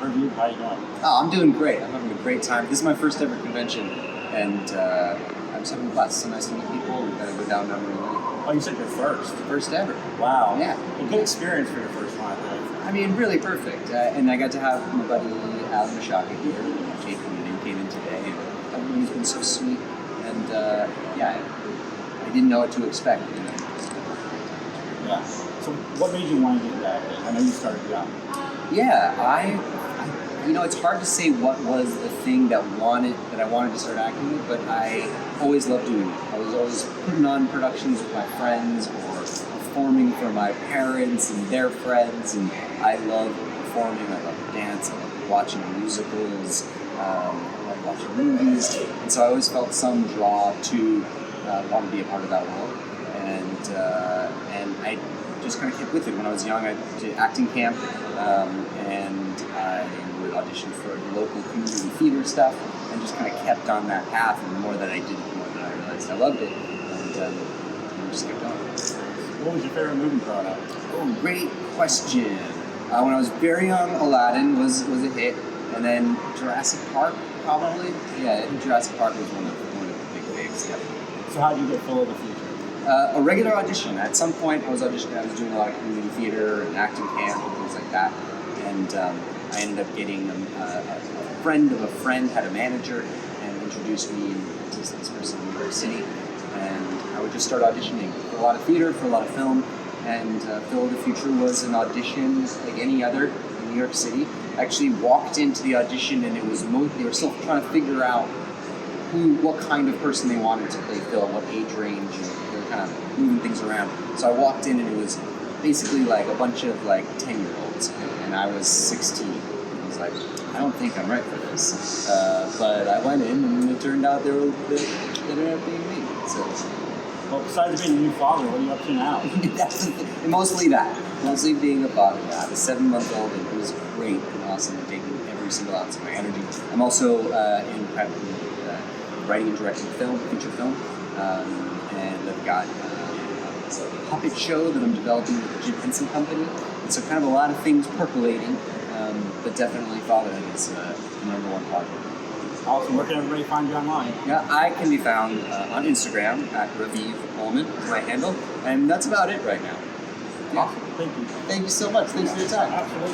Raviv, how you doing? Oh, I'm doing great. I'm having a great time. This is my first ever convention, and I'm just having a blast. It's so nice to meet people. We've got to go down memory lane. Oh, you said your first. First ever. Wow. Yeah. A good experience for your first one, I think. I mean, really perfect. And I got to have my buddy Alan Mashaka here. Jake came in today, and everybody's been so sweet. And yeah, I didn't know what to expect. You know? Yeah. So, what made you want to get back? I know you started young. Yeah, I you know, it's hard to say what was the thing that I wanted to start acting with, but I always loved doing it. I was always putting on productions with my friends or performing for my parents and their friends, and I love performing, I love dance, I love watching musicals, I love watching movies, and so I always felt some draw to want to be a part of that world, and I just kind of kept with it. When I was young, I did acting camp, and I would audition for the local community theater stuff, and just kind of kept on that path. And the more that I did it, the more that I realized I loved it, and just kept going. What was your favorite movie growing up? Oh, great question. When I was very young, Aladdin was a hit, and then Jurassic Park, probably. Yeah, I think Jurassic Park was one of the big faves. Yeah. So how did you get Phil of the Future? A regular audition. At some point, I was auditioning. I was doing a lot of community theater and acting camp and things like that. And I ended up getting a friend of a friend had a manager and introduced me to this person in New York City. And I would just start auditioning for a lot of theater, for a lot of film. And Phil of the Future was an audition like any other in New York City. I actually walked into the audition, and it was they were still trying to figure out what kind of person they wanted to play Phil, what age range, and they were kind of moving things around. So I walked in, and it was basically like a bunch of like 10-year-olds, and I was 16. I was like, I don't think I'm right for this. But I went in, and it turned out they ended up being me. So, Well, besides being a new father, what are you up to now? Mostly being a father. Yeah, I have a 7-month-old, and it was great and awesome and taking every single ounce of my energy. I'm also in prep writing and directing feature film, and I've got a puppet show that I'm developing with the Jim Henson Company, and so kind of a lot of things percolating, but definitely fatherhood is the number one part. Awesome. Where can everybody find you online? Yeah, I can be found on Instagram at Raviv Ullman, is my handle, and that's about it right now. Awesome. Thank you. Thank you so much. Thanks for your time. Absolutely.